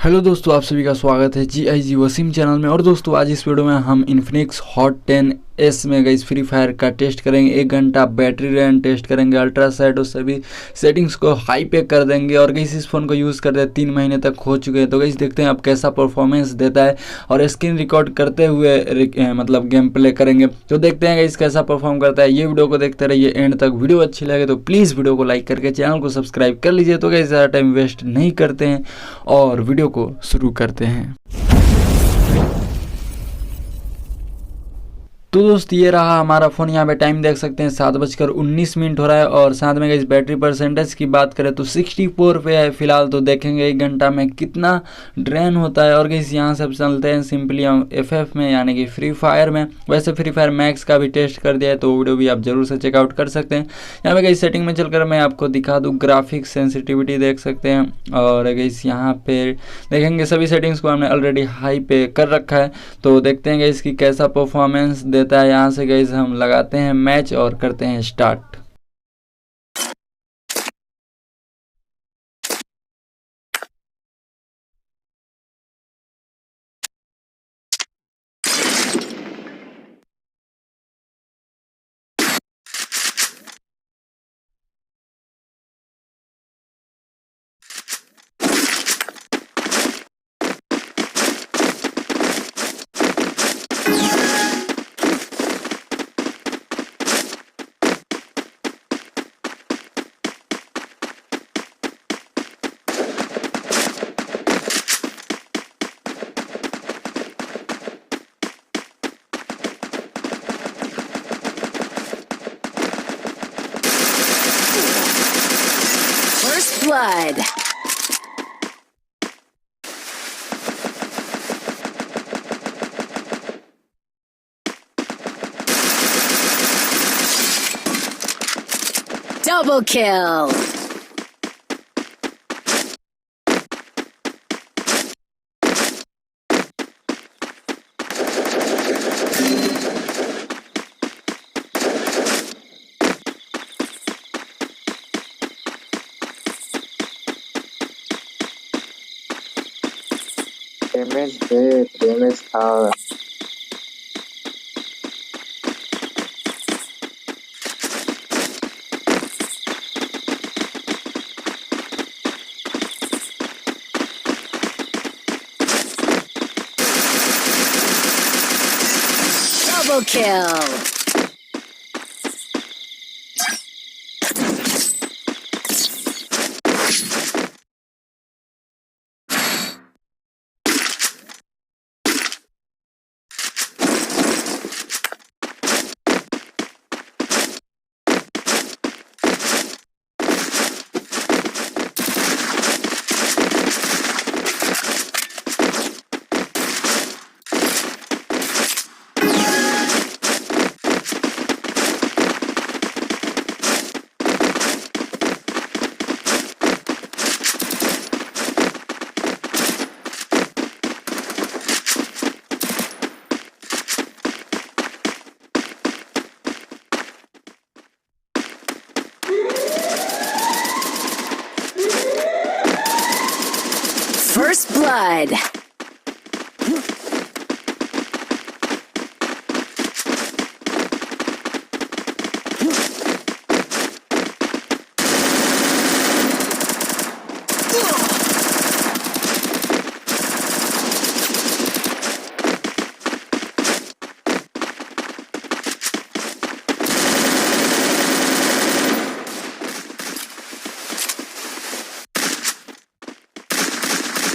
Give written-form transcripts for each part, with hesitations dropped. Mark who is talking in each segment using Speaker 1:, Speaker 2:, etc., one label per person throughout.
Speaker 1: Hello दोस्तों, आप सभी का स्वागत है जी वसीम चैनल में। और दोस्तों आज इस वीडियो में हम इन्फिनिक्स हॉट 10s में गई फ्री फायर का टेस्ट करेंगे। 1 घंटा बैटरी रैन टेस्ट करेंगे, अल्ट्रा साइड और सभी सेटिंग्स को हाई पे कर देंगे। और गई इस फ़ोन को यूज़ करते 3 महीने तक हो चुके हैं, तो गई देखते हैं अब कैसा परफॉर्मेंस देता है। और स्क्रीन रिकॉर्ड करते हुए मतलब गेम प्ले करेंगे, तो देखते हैं गई कैसा परफॉर्म करता है। ये वीडियो को देखते रहिए एंड तक। वीडियो अच्छी लगे तो प्लीज़ वीडियो को लाइक करके चैनल को सब्सक्राइब कर लीजिए। तो गई ज़्यादा टाइम वेस्ट नहीं करते हैं और वीडियो को शुरू करते हैं। तो दोस्त ये रहा हमारा फ़ोन। यहाँ पे टाइम देख सकते हैं 7:19 हो रहा है। और साथ में इस बैटरी परसेंटेज की बात करें तो 64 पे है फिलहाल। तो देखेंगे 1 घंटा में कितना ड्रेन होता है। और गैस यहाँ से चलते हैं सिंपली हम FF में, यानी कि फ्री फायर में। वैसे फ्री फायर मैक्स का भी टेस्ट कर दिया है, तो वीडियो भी आप जरूर से चेकआउट कर सकते हैं। यहाँ पे गई सेटिंग में चलकर मैं आपको दिखा दूँ, ग्राफिक्स सेंसिटिविटी देख सकते हैं। और गैस यहाँ पे देखेंगे सभी सेटिंग्स को हमने ऑलरेडी हाई पे कर रखा है। तो देखते हैं गैस की कैसा परफॉर्मेंस देता है। यहाँ से गैस हम लगाते हैं मैच और करते हैं start.
Speaker 2: Blood. Double kill.
Speaker 3: Damage था।
Speaker 2: Double kill. First blood.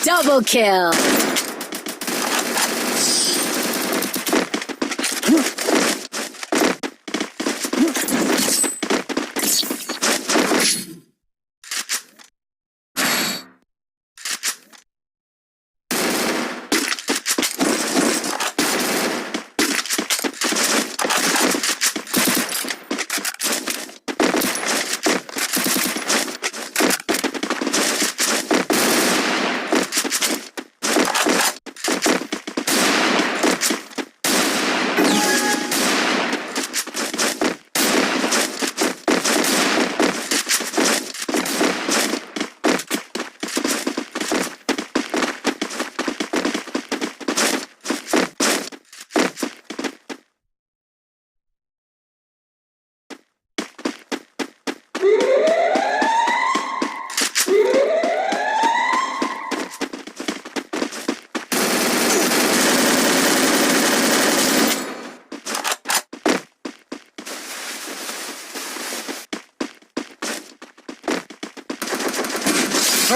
Speaker 2: Double kill.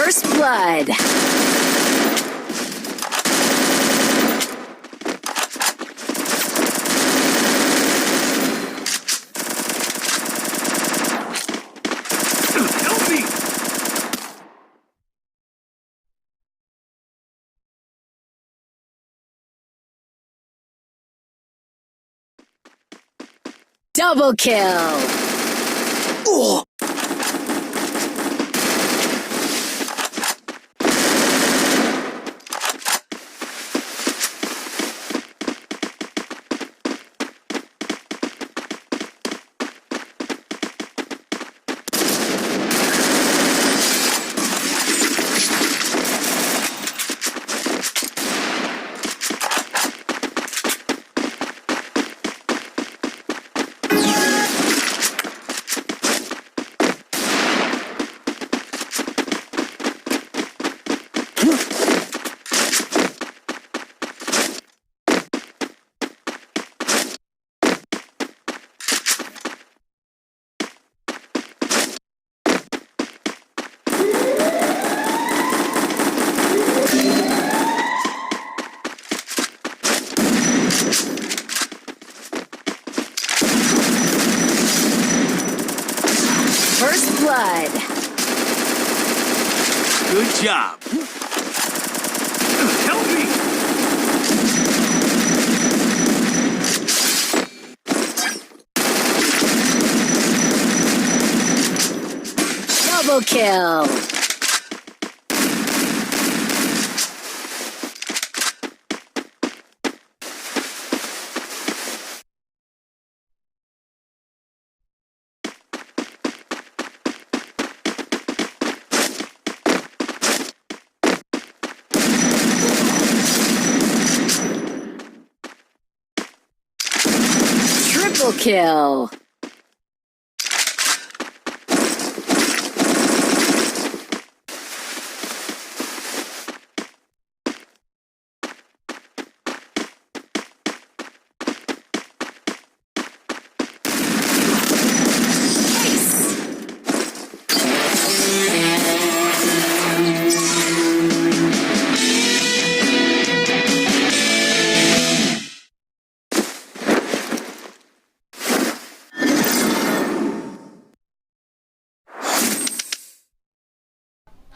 Speaker 2: First blood.
Speaker 4: Help me!
Speaker 2: Double kill. First blood.
Speaker 4: Good job. Help me!
Speaker 2: Double kill. Triple kill.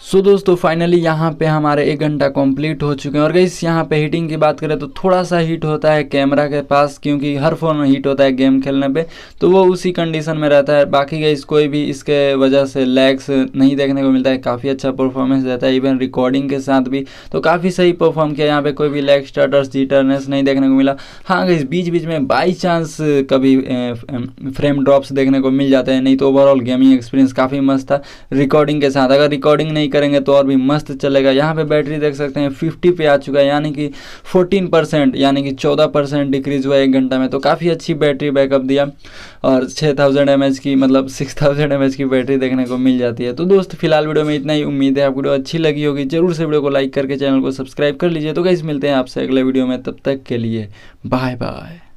Speaker 1: सो दोस्तों फाइनली यहाँ पे हमारे 1 घंटा कंप्लीट हो चुके हैं। और गाइस यहाँ पे हीटिंग की बात करें तो थोड़ा सा हीट होता है कैमरा के पास, क्योंकि हर फ़ोन में हीट होता है गेम खेलने पे, तो वो उसी कंडीशन में रहता है। बाकी गाइस कोई भी इसके वजह से लैग्स नहीं देखने को मिलता है, काफ़ी अच्छा परफॉर्मेंस देता है। इवन रिकॉर्डिंग के साथ भी तो काफ़ी सही परफॉर्म किया, यहाँ पे कोई भी लैग स्टार्टर्स जीटरनेस नहीं देखने को मिला। हाँ गाइस बीच बीच में बाई चांस कभी फ्रेम ड्रॉप्स देखने को मिल जाते हैं, नहीं तो ओवरऑल गेमिंग एक्सपीरियंस काफ़ी मस्त था रिकॉर्डिंग के साथ। अगर रिकॉर्डिंग नहीं करेंगे तो और भी मस्त चलेगा। यहाँ पे बैटरी देख सकते हैं 50 पे आ चुका है, यानी कि 14% यानी कि 14% डिक्रीज हुआ 1 घंटा में, तो काफ़ी अच्छी बैटरी बैकअप दिया। और 6000 mAh की मतलब 6000 mAh की बैटरी देखने को मिल जाती है। तो दोस्त फिलहाल वीडियो में इतना ही, उम्मीद है आपको वीडियो अच्छी लगी होगी। जरूर से वीडियो को लाइक करके चैनल को सब्सक्राइब कर लीजिए। तो गाइस मिलते हैं आपसे अगले वीडियो में, तब तक के लिए बाय बाय।